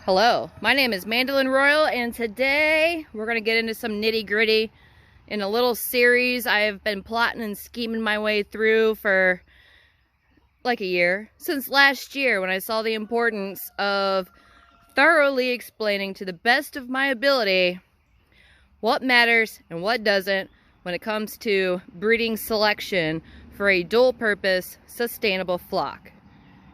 Hello, my name is Mandolin Royal, and today we're going to get into some nitty-gritty in a little series I have been plotting and scheming my way through for like a year. Since last year, when I saw the importance of thoroughly explaining to the best of my ability what matters and what doesn't when it comes to breeding selection for a dual-purpose, sustainable flock.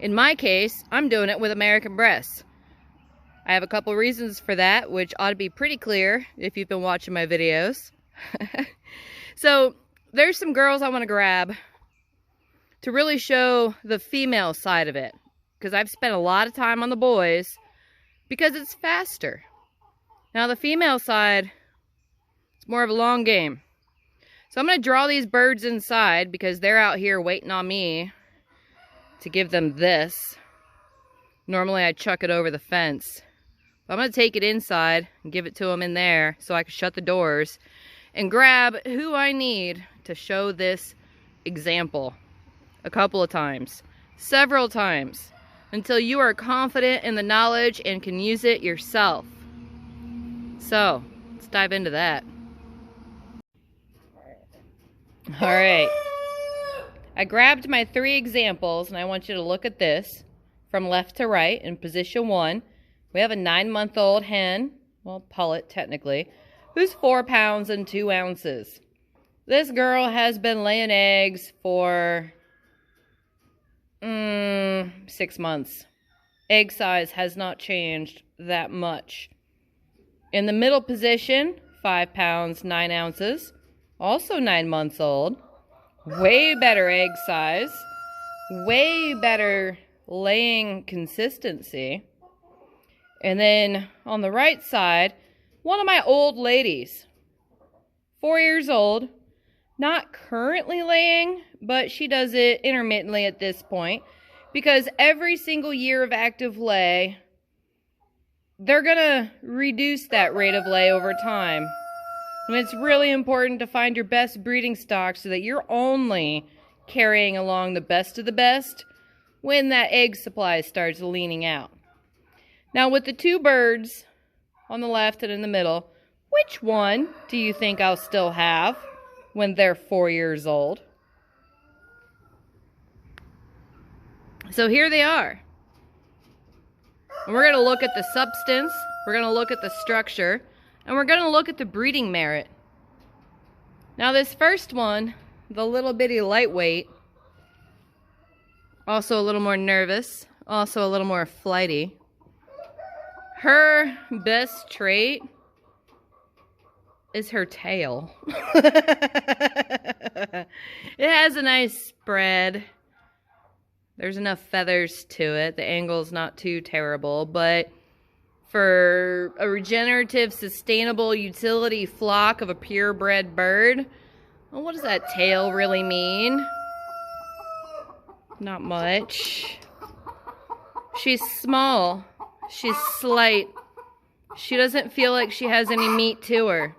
In my case, I'm doing it with American Bresse. I have a couple reasons for that, which ought to be pretty clear if you've been watching my videos. So, there's some girls I want to grab to really show the female side of it, because I've spent a lot of time on the boys because it's faster. Now, the female side, it's more of a long game. So I'm going to draw these birds inside because they're out here waiting on me to give them this. Normally I chuck it over the fence. I'm going to take it inside and give it to them in there so I can shut the doors and grab who I need to show this example a couple of times, several times, until you are confident in the knowledge and can use it yourself. So, let's dive into that. Alright, I grabbed my 3 examples and I want you to look at this from left to right in position 1. We have a 9-month-old hen, well, pullet technically, who's 4 pounds and 2 ounces. This girl has been laying eggs for 6 months. Egg size has not changed that much. In the middle position, 5 pounds, 9 ounces, also 9 months old. Way better egg size, way better laying consistency. And then on the right side, one of my old ladies, 4 years old, not currently laying, but she does it intermittently at this point because every single year of active lay, they're gonna reduce that rate of lay over time. And it's really important to find your best breeding stock so that you're only carrying along the best of the best when that egg supply starts leaning out. Now with the 2 birds on the left and in the middle, which one do you think I'll still have when they're 4 years old? So here they are. And we're going to look at the substance, we're going to look at the structure, and we're going to look at the breeding merit. Now this first one, the little bitty lightweight, also a little more nervous, also a little more flighty. Her best trait is her tail. It has a nice spread. There's enough feathers to it. The angle's not too terrible, but for a regenerative, sustainable utility flock of a purebred bird, well, what does that tail really mean? Not much. She's small. She's slight. She doesn't feel like she has any meat to her.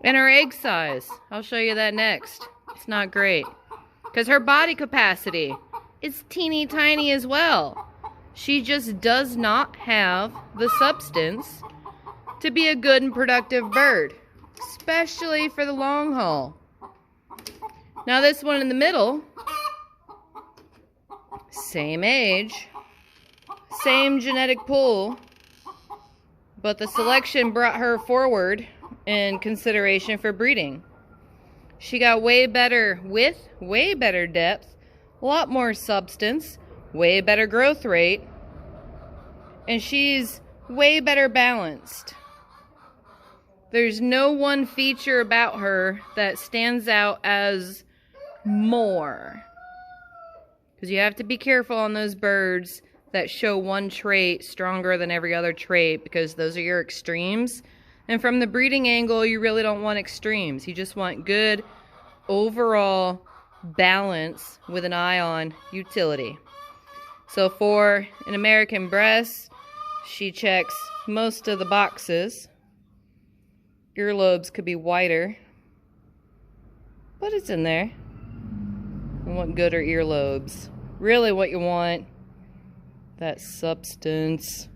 And her egg size, I'll show you that next. It's not great. Because her body capacity is teeny tiny as well. She just does not have the substance to be a good and productive bird, especially for the long haul. Now this one in the middle, same age, same genetic pool, but the selection brought her forward in consideration for breeding. She got way better width, way better depth, a lot more substance, way better growth rate, and she's way better balanced. There's no one feature about her that stands out as more. Because you have to be careful on those birds that show one trait stronger than every other trait, because those are your extremes. And from the breeding angle, you really don't want extremes. You just want good overall balance with an eye on utility. So for an American Bresse, she checks most of the boxes. Earlobes could be wider, but it's in there. And what good are earlobes? Really what you want that substance.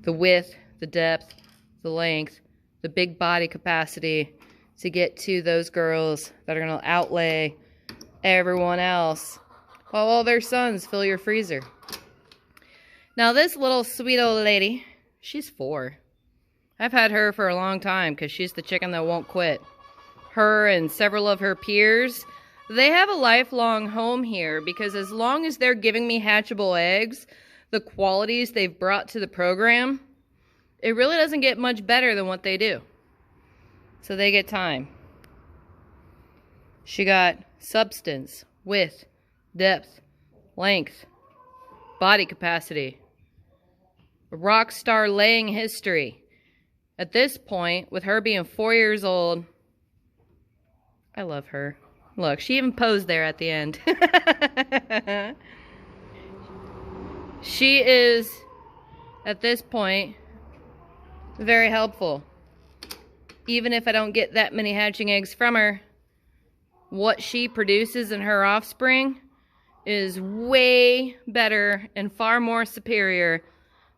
The width, the depth, the length, the big body capacity to get to those girls that are going to outlay everyone else while all their sons fill your freezer. Now this little sweet old lady, she's 4. I've had her for a long time because she's the chicken that won't quit. Her and several of her peers, they have a lifelong home here because as long as they're giving me hatchable eggs, the qualities they've brought to the program, it really doesn't get much better than what they do. So they get time. She got substance, width, depth, length, body capacity, a rock star laying history. At this point, with her being 4 years old, I love her. Look, she even posed there at the end. She is, at this point, very helpful. Even if I don't get that many hatching eggs from her, what she produces in her offspring is way better and far more superior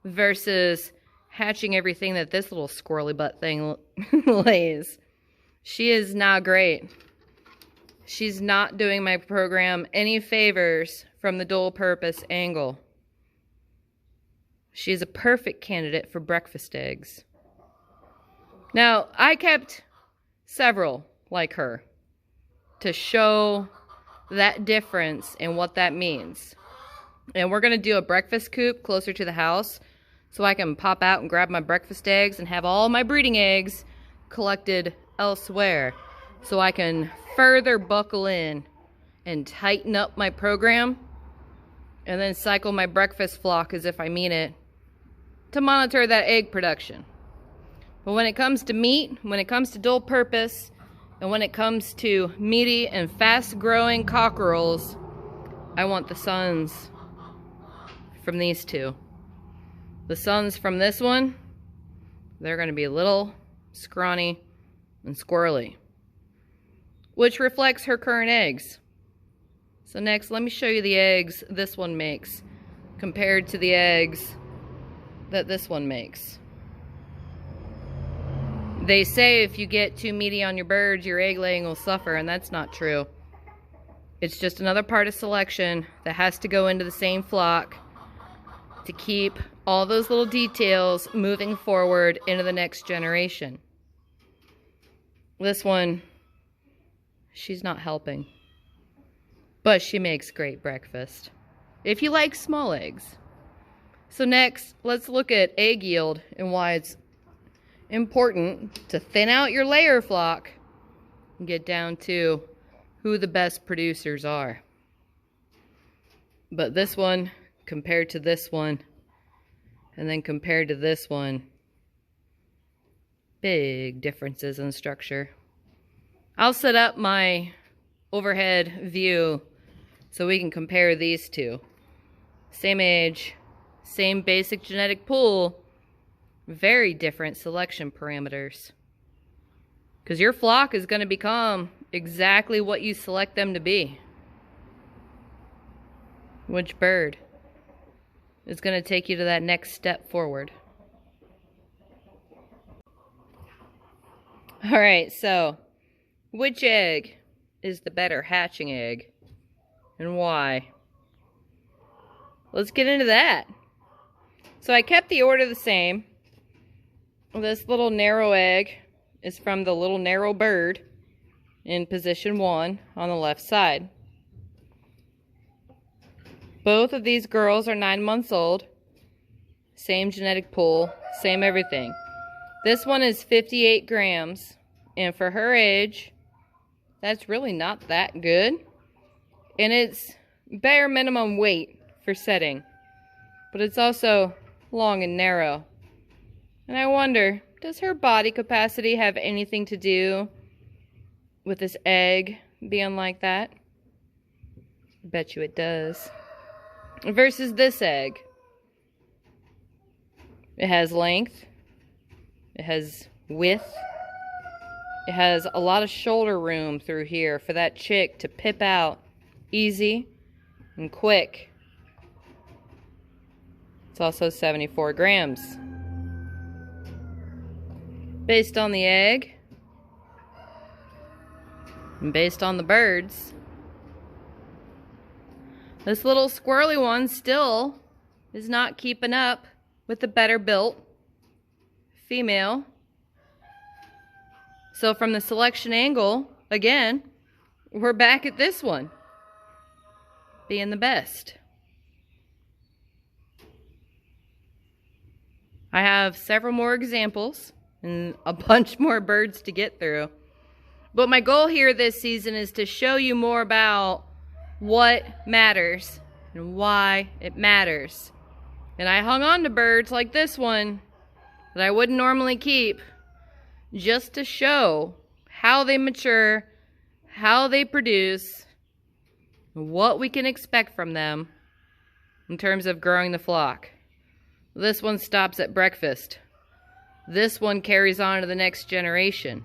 versus hatching everything that this little squirrely butt thing lays. She is not great. She's not doing my program any favors from the dual purpose angle. She's a perfect candidate for breakfast eggs. Now, I kept several like her to show that difference and what that means. And we're going to do a breakfast coop closer to the house so I can pop out and grab my breakfast eggs and have all my breeding eggs collected elsewhere so I can further buckle in and tighten up my program and then cycle my breakfast flock as if I mean it to monitor that egg production. But when it comes to meat, when it comes to dual purpose, and when it comes to meaty and fast-growing cockerels, I want the sons from these two. The sons from this one, they're going to be little, scrawny, and squirrely, which reflects her current eggs. So next, let me show you the eggs this one makes compared to the eggs that this one makes. They say if you get too meaty on your birds, your egg laying will suffer, and that's not true. It's just another part of selection that has to go into the same flock to keep all those little details moving forward into the next generation. This one, she's not helping, but she makes great breakfast if you like small eggs. So next, let's look at egg yield and why it's important to thin out your layer flock and get down to who the best producers are. But this one compared to this one, and then compared to this one, big differences in structure. I'll set up my overhead view so we can compare these two. Same age, same basic genetic pool, very different selection parameters. Because your flock is going to become exactly what you select them to be. Which bird is going to take you to that next step forward? Alright, so which egg is the better hatching egg and why? Let's get into that. So I kept the order the same. This little narrow egg is from the little narrow bird in position 1 on the left side. Both of these girls are 9 months old. Same genetic pool, same everything. This one is 58 grams, and for her age, that's really not that good. And it's bare minimum weight for setting, but it's also long and narrow. And I wonder, does her body capacity have anything to do with this egg being like that? I bet you it does. Versus this egg. It has length. It has width. It has a lot of shoulder room through here for that chick to pip out easy and quick. It's also 74 grams. Based on the egg, and based on the birds, this little squirrely one still is not keeping up with the better built female. So from the selection angle, again, we're back at this one being the best. I have several more examples and a bunch more birds to get through. But my goal here this season is to show you more about what matters and why it matters. And I hung on to birds like this one that I wouldn't normally keep just to show how they mature, how they produce, what we can expect from them in terms of growing the flock. This one stops at breakfast. This one carries on to the next generation.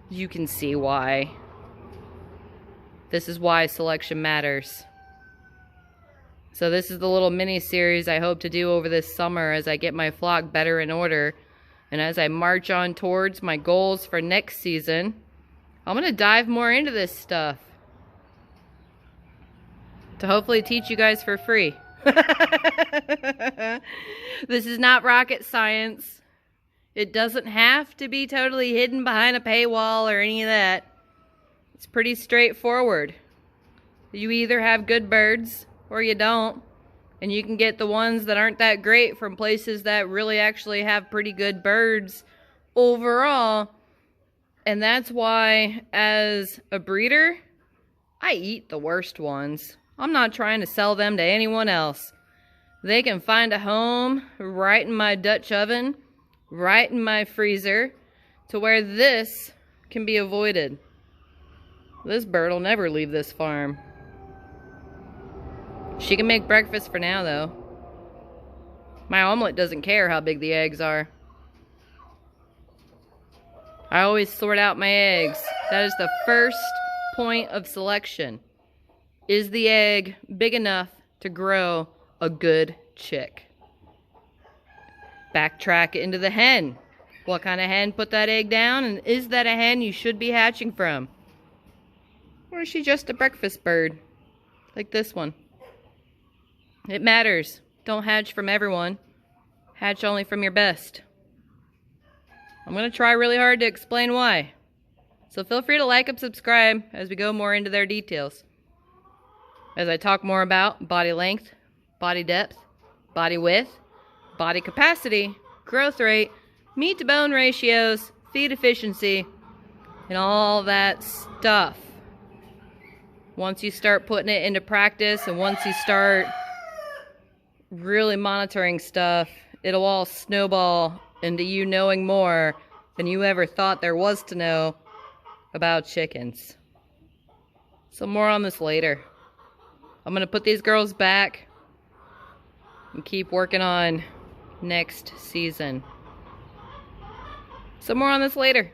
You can see why. This is why selection matters. So this is the little mini series I hope to do over this summer as I get my flock better in order. And as I march on towards my goals for next season, I'm going to dive more into this stuff to hopefully teach you guys for free. This is not rocket science. It doesn't have to be totally hidden behind a paywall or any of that. It's pretty straightforward. You either have good birds or you don't. And you can get the ones that aren't that great from places that really actually have pretty good birds overall. And that's why, as a breeder, I eat the worst ones. I'm not trying to sell them to anyone else. They can find a home right in my Dutch oven, right in my freezer, to where this can be avoided. This bird will never leave this farm. She can make breakfast for now, though. My omelet doesn't care how big the eggs are. I always sort out my eggs. That is the first point of selection. Is the egg big enough to grow a good chick? Backtrack into the hen. What kind of hen put that egg down? And is that a hen you should be hatching from? Or is she just a breakfast bird? Like this one. It matters. Don't hatch from everyone. Hatch only from your best. I'm going to try really hard to explain why. So feel free to like and subscribe as we go more into their details. As I talk more about body length, body depth, body width, body capacity, growth rate, meat to bone ratios, feed efficiency, and all that stuff. Once you start putting it into practice and once you start really monitoring stuff, it'll all snowball into you knowing more than you ever thought there was to know about chickens. So more on this later. I'm going to put these girls back and keep working on next season. So more on this later.